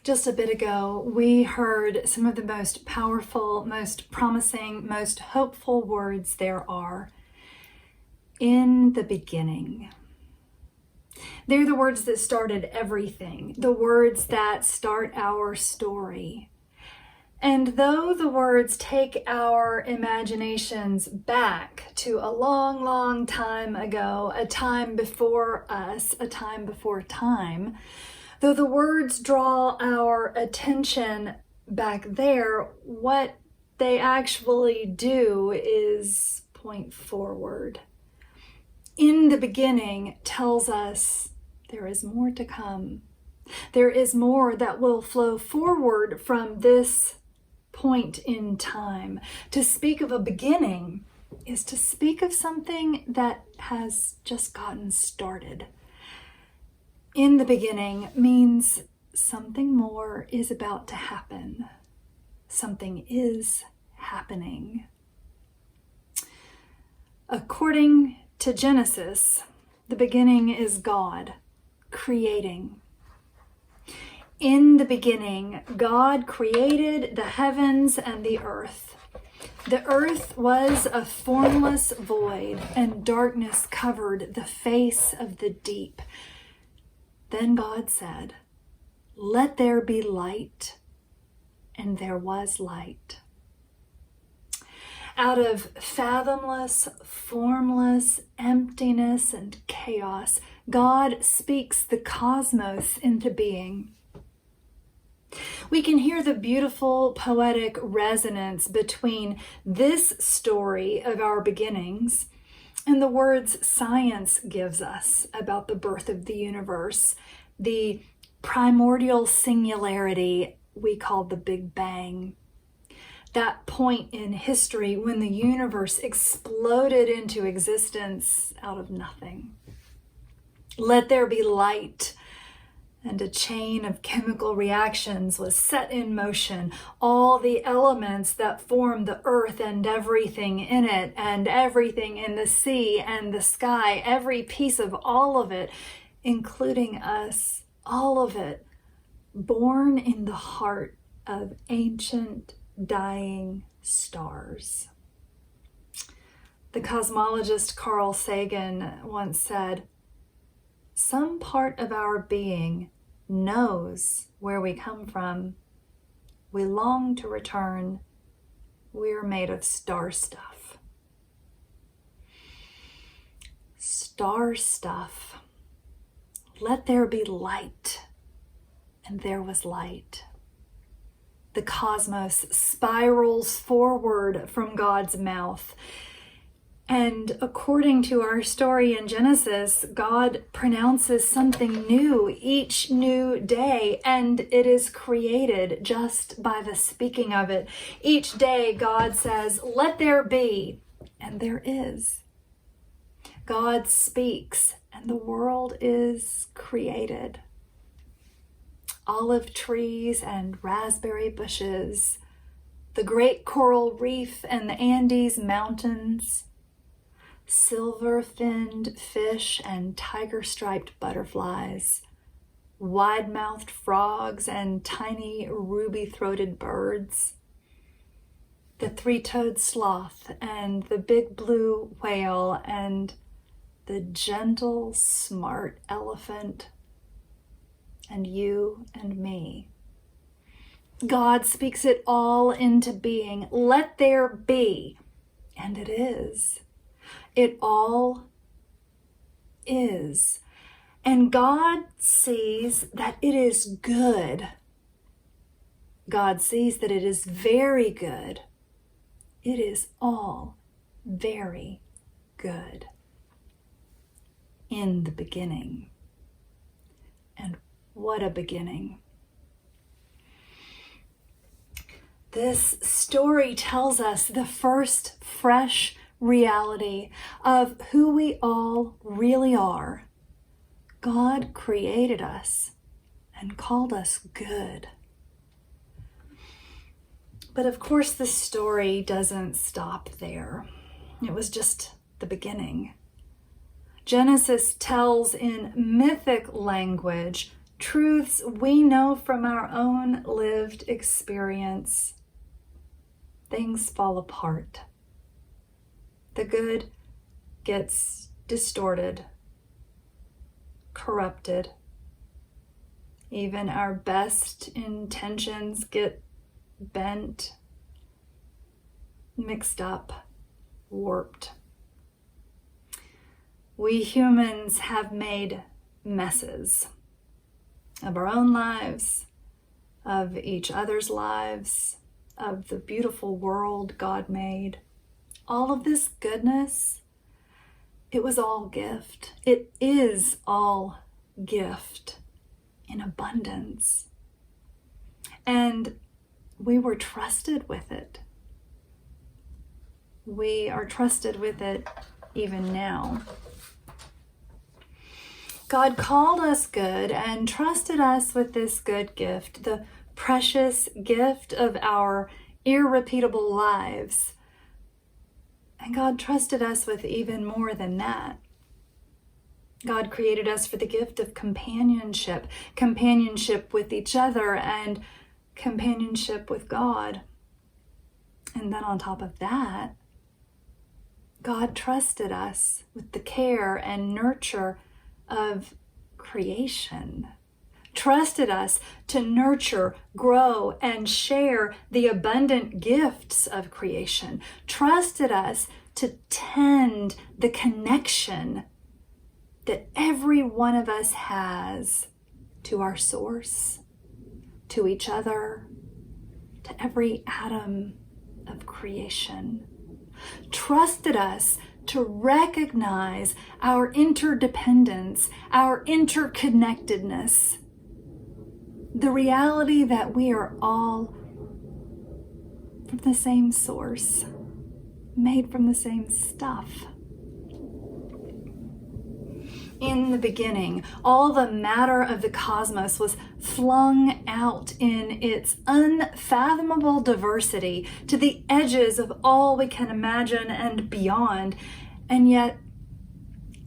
Just a bit ago, we heard some of the most powerful, most promising, most hopeful words there are. In the beginning. They're the words that started everything, the words that start our story. And though the words take our imaginations back to a long, long time ago, a time before us, a time before time, though the words draw our attention back there, what they actually do is point forward. In the beginning tells us there is more to come. There is more that will flow forward from this point in time. To speak of a beginning is to speak of something that has just gotten started. In the beginning means something more is about to happen. Something is happening. According to Genesis, the beginning is God creating. In the beginning, God created the heavens and the earth. The earth was a formless void, and darkness covered the face of the deep. Then God said, "Let there be light," and there was light. Out of fathomless, formless emptiness and chaos, God speaks the cosmos into being. We can hear the beautiful poetic resonance between this story of our beginnings and the words science gives us about the birth of the universe, the primordial singularity we call the Big Bang. That point in history when the universe exploded into existence out of nothing. Let there be light, and a chain of chemical reactions was set in motion. All the elements that form the earth and everything in it, and everything in the sea and the sky, every piece of all of it, including us, all of it, born in the heart of ancient dying stars. The cosmologist Carl Sagan once said, "Some part of our being knows where we come from. We long to return. We're made of star stuff." Star stuff. Let there be light. And there was light. The cosmos spirals forward from God's mouth. And according to our story in Genesis, God pronounces something new each new day, and it is created just by the speaking of it. Each day, God says, "Let there be," and there is. God speaks, and the world is created. Olive trees and raspberry bushes, the great coral reef and the Andes mountains, silver-finned fish and tiger-striped butterflies, wide-mouthed frogs and tiny ruby-throated birds, the three-toed sloth and the big blue whale and the gentle, smart elephant, and you and me. God speaks it all into being. Let there be, and it is. It all is. And God sees that it is good. God sees that it is very good. It is all very good. In the beginning. And what a beginning. This story tells us the first fresh reality of who we all really are. God created us and called us good. But of course, the story doesn't stop there. It was just the beginning. Genesis tells in mythic language truths we know from our own lived experience, things fall apart. The good gets distorted, corrupted. Even our best intentions get bent, mixed up, warped. We humans have made messes of our own lives, of each other's lives, of the beautiful world God made. All of this goodness, it was all gift. It is all gift in abundance. And we were trusted with it. We are trusted with it even now. God called us good and trusted us with this good gift, the precious gift of our irrepeatable lives. And God trusted us with even more than that. God created us for the gift of companionship with each other and companionship with God. And then on top of that, God trusted us with the care and nurture of creation, trusted us to nurture, grow, and share the abundant gifts of creation, trusted us to tend the connection that every one of us has to our source, to each other, to every atom of creation. Trusted us to recognize our interdependence, our interconnectedness, the reality that we are all from the same source, made from the same stuff. In the beginning, all the matter of the cosmos was flung out in its unfathomable diversity to the edges of all we can imagine and beyond. And yet,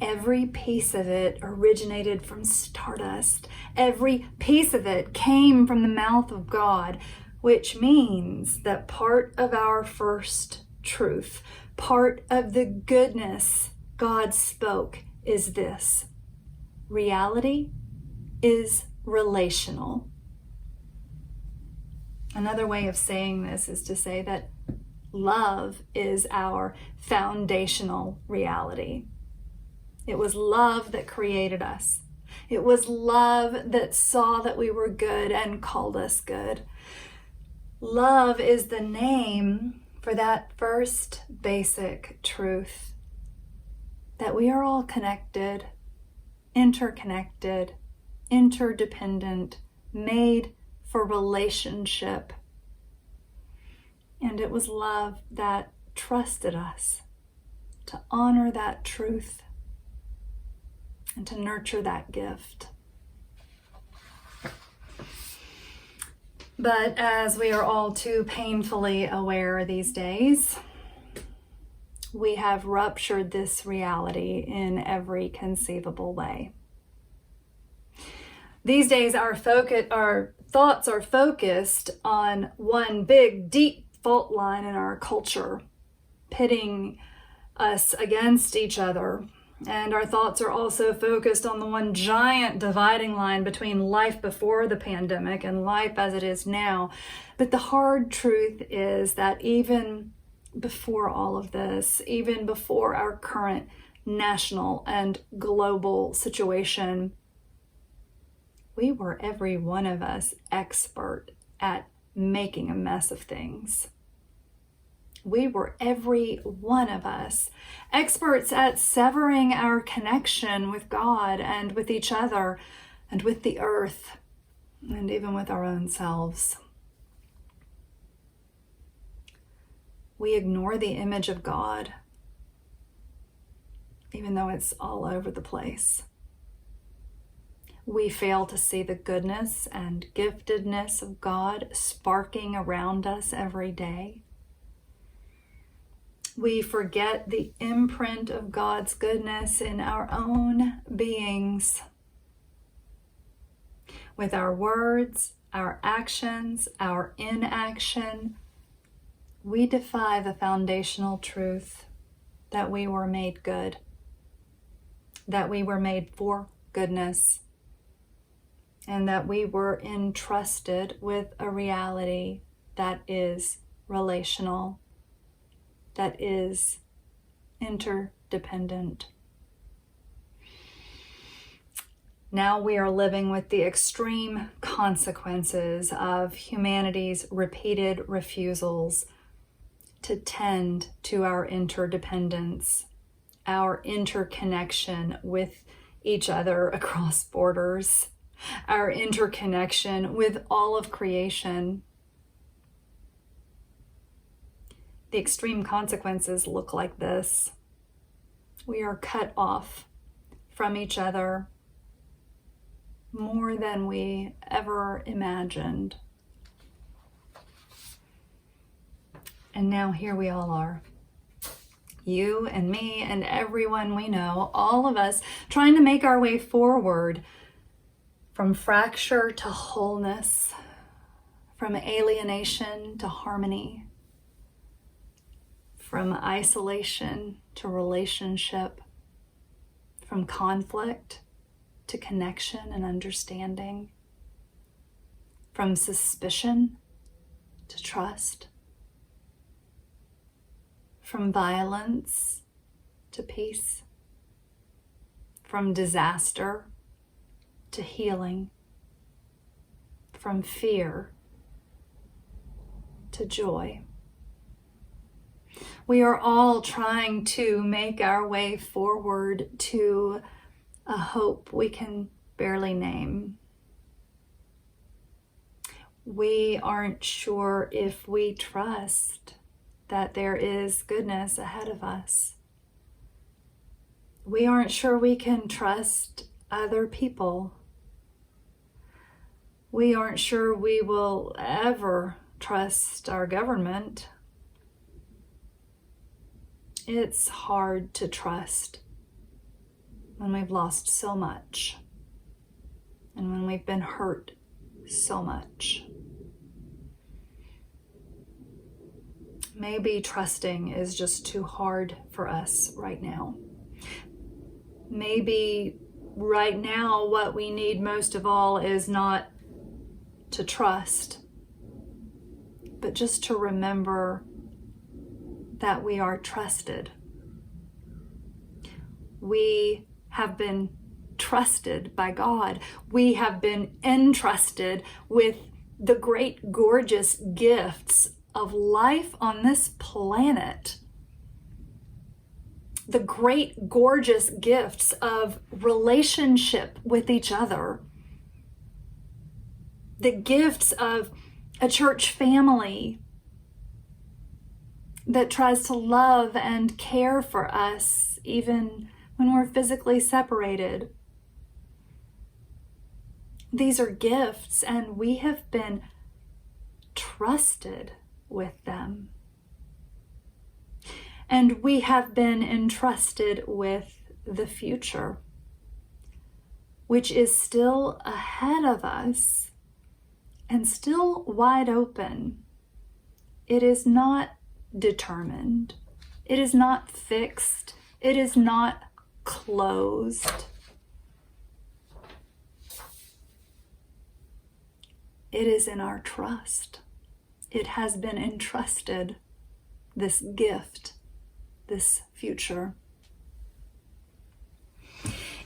every piece of it originated from stardust. Every piece of it came from the mouth of God, which means that part of our first truth, part of the goodness God spoke, is this: reality is relational. Another way of saying this is to say that love is our foundational reality. It was love that created us. It was love that saw that we were good and called us good. Love is the name for that first basic truth, that we are all connected, interconnected, interdependent, made for relationship. And it was love that trusted us to honor that truth and to nurture that gift. But as we are all too painfully aware these days, we have ruptured this reality in every conceivable way. These days, our thoughts are focused on one big, deep fault line in our culture, pitting us against each other. And our thoughts are also focused on the one giant dividing line between life before the pandemic and life as it is now. But the hard truth is that even before all of this, even before our current national and global situation, we were, every one of us, expert at making a mess of things. We were, every one of us, experts at severing our connection with God and with each other and with the earth and even with our own selves. We ignore the image of God, even though it's all over the place. We fail to see the goodness and giftedness of God sparking around us every day. We forget the imprint of God's goodness in our own beings. with our words, our actions, our inaction, we defy the foundational truth that we were made good, that we were made for goodness, and that we were entrusted with a reality that is relational, that is interdependent. Now we are living with the extreme consequences of humanity's repeated refusals to tend to our interdependence, our interconnection with each other across borders, our interconnection with all of creation. The extreme consequences look like this. We are cut off from each other more than we ever imagined. And now here we all are. You and me and everyone we know, all of us trying to make our way forward from fracture to wholeness, from alienation to harmony, from isolation to relationship, from conflict to connection and understanding, from suspicion to trust, from violence to peace, from disaster to healing, from fear to joy. We are all trying to make our way forward to a hope we can barely name. We aren't sure if we trust that there is goodness ahead of us. We aren't sure we can trust other people. We aren't sure we will ever trust our government. It's hard to trust when we've lost so much and when we've been hurt so much. Maybe trusting is just too hard for us right now. Maybe right now what we need most of all is not to trust, but just to remember that we are trusted. We have been trusted by God. We have been entrusted with the great, gorgeous gifts of life on this planet. The great, gorgeous gifts of relationship with each other. The gifts of a church family that tries to love and care for us even when we're physically separated. These are gifts, and we have been trusted with them. And we have been entrusted with the future, which is still ahead of us and still wide open. It is not determined. It is not fixed. It is not closed. It is in our trust. It has been entrusted, this gift, this future.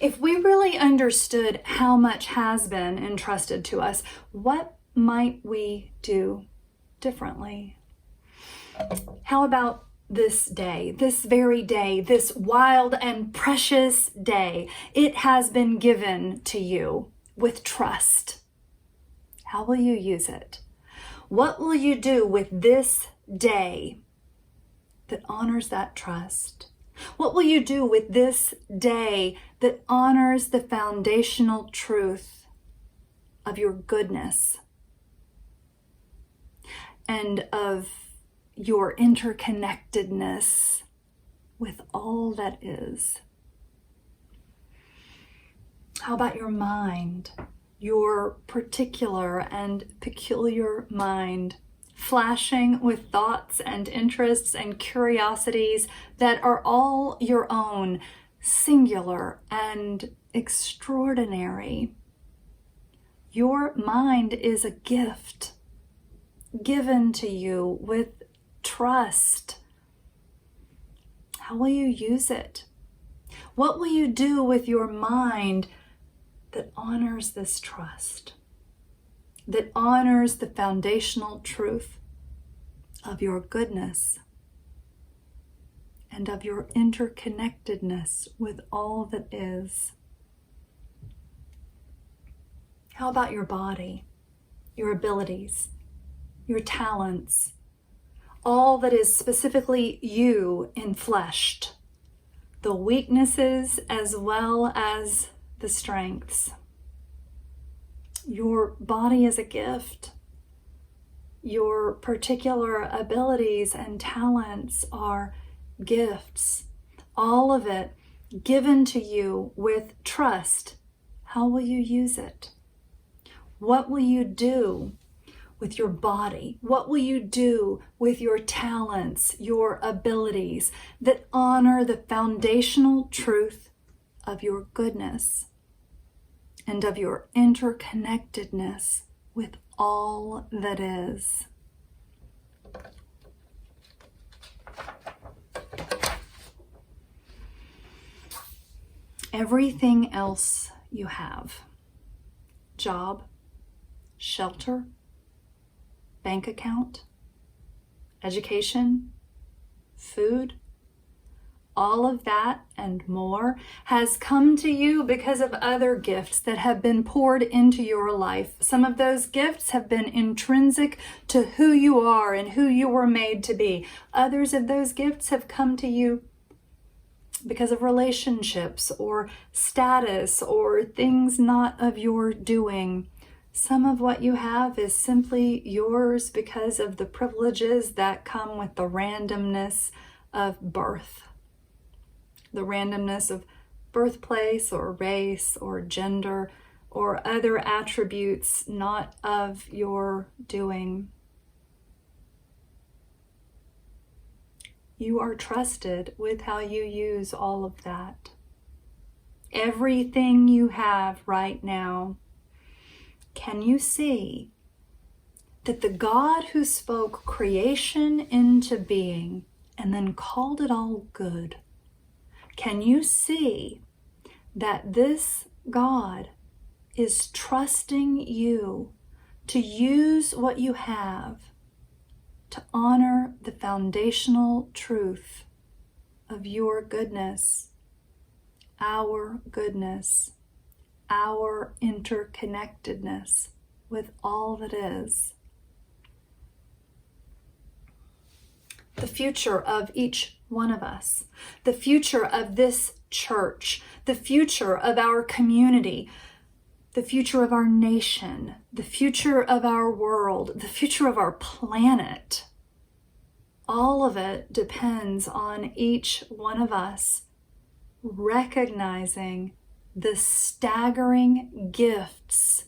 If we really understood how much has been entrusted to us, what might we do differently? How about this day, this very day, this wild and precious day? It has been given to you with trust. How will you use it? What will you do with this day that honors that trust? What will you do with this day that honors the foundational truth of your goodness and of your interconnectedness with all that is? How about your mind, your particular and peculiar mind, flashing with thoughts and interests and curiosities that are all your own, singular and extraordinary. Your mind is a gift given to you with trust. How will you use it? What will you do with your mind that honors this trust, that honors the foundational truth of your goodness and of your interconnectedness with all that is? How about your body, your abilities, your talents, all that is specifically you enfleshed, the weaknesses as well as the strengths? Your body is a gift. Your particular abilities and talents are gifts. All of it given to you with trust. How will you use it? What will you do with your body? What will you do with your talents, your abilities that honor the foundational truth of your goodness and of your interconnectedness with all that is? Everything else you have, job, shelter, bank account, education, food, all of that and more has come to you because of other gifts that have been poured into your life. Some of those gifts have been intrinsic to who you are and who you were made to be. Others of those gifts have come to you because of relationships or status or things not of your doing. Some of what you have is simply yours because of the privileges that come with the randomness of birth. The randomness of birthplace or race or gender or other attributes not of your doing. You are trusted with how you use all of that. Everything you have right now. Can you see that the God who spoke creation into being and then called it all good, can you see that this God is trusting you to use what you have to honor the foundational truth of your goodness, our interconnectedness with all that is? The future of each one of us, the future of this church, the future of our community, the future of our nation, the future of our world, the future of our planet. All of it depends on each one of us recognizing the staggering gifts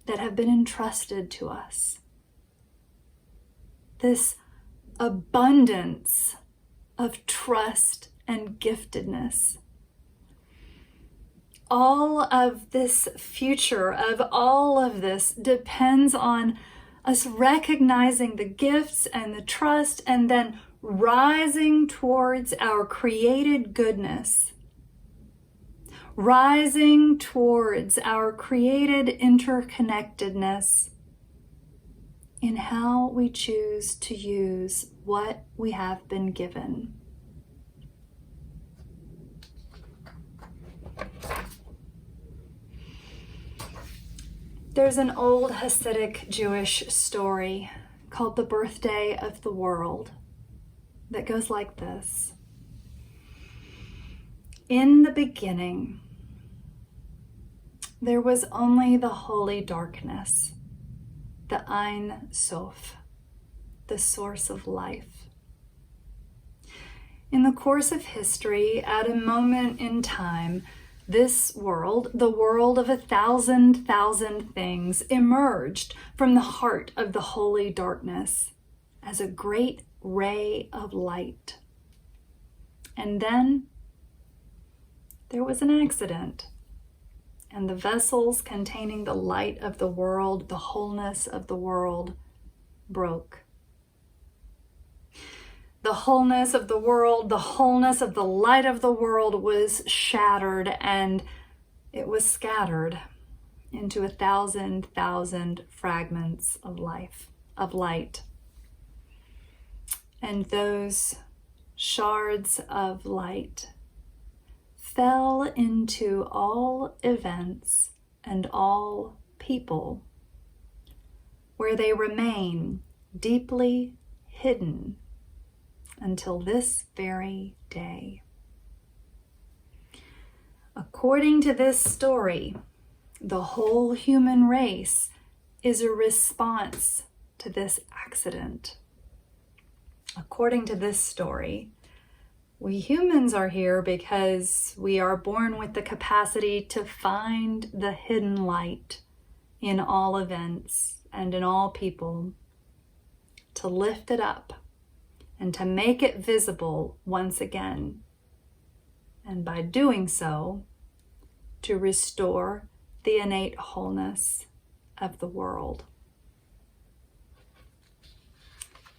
that have been entrusted to us. This abundance of trust and giftedness. All of this future of all of this depends on us recognizing the gifts and the trust and then rising towards our created goodness, rising towards our created interconnectedness in how we choose to use what we have been given. There's an old Hasidic Jewish story called The Birthday of the World that goes like this. In the beginning, there was only the holy darkness, the Ein Sof, the source of life. In the course of history, at a moment in time, This world, the world of 1,000,000 things, emerged from the heart of the holy darkness as a great ray of light. And then there was an accident, and the vessels containing the light of the world, the wholeness of the world, broke. The wholeness of the world, the wholeness of the light of the world was shattered, and it was scattered into 1,000,000 fragments of light. And those shards of light fell into all events and all people, where they remain deeply hidden until this very day. According to this story, the whole human race is a response to this accident. According to this story, we humans are here because we are born with the capacity to find the hidden light in all events and in all people, to lift it up and to make it visible once again. And by doing so, to restore the innate wholeness of the world.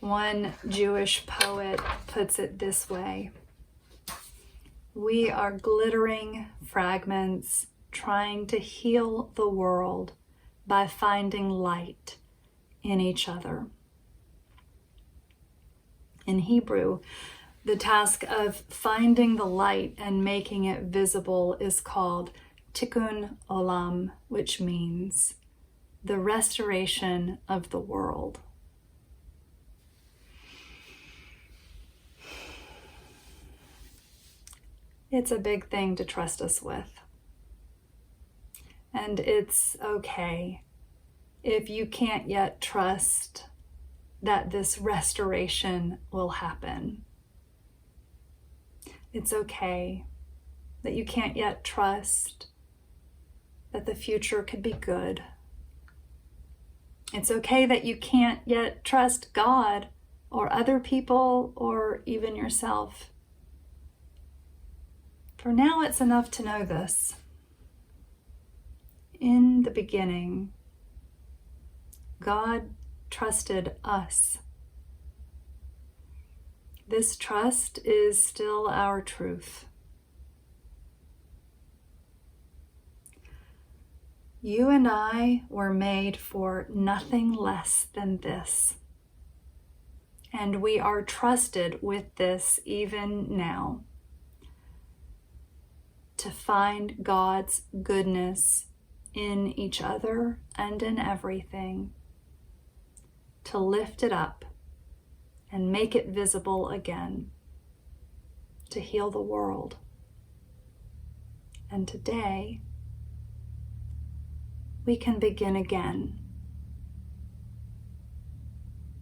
One Jewish poet puts it this way: we are glittering fragments trying to heal the world by finding light in each other. In Hebrew, the task of finding the light and making it visible is called tikkun olam, which means the restoration of the world. It's a big thing to trust us with. And it's okay if you can't yet trust that this restoration will happen. It's okay that you can't yet trust that the future could be good. It's okay that you can't yet trust God or other people or even yourself. For now, it's enough to know this. In the beginning, God trusted us. This trust is still our truth. You and I were made for nothing less than this. And we are trusted with this even now. To find God's goodness in each other and in everything. To lift it up and make it visible again. To heal the world. And today, we can begin again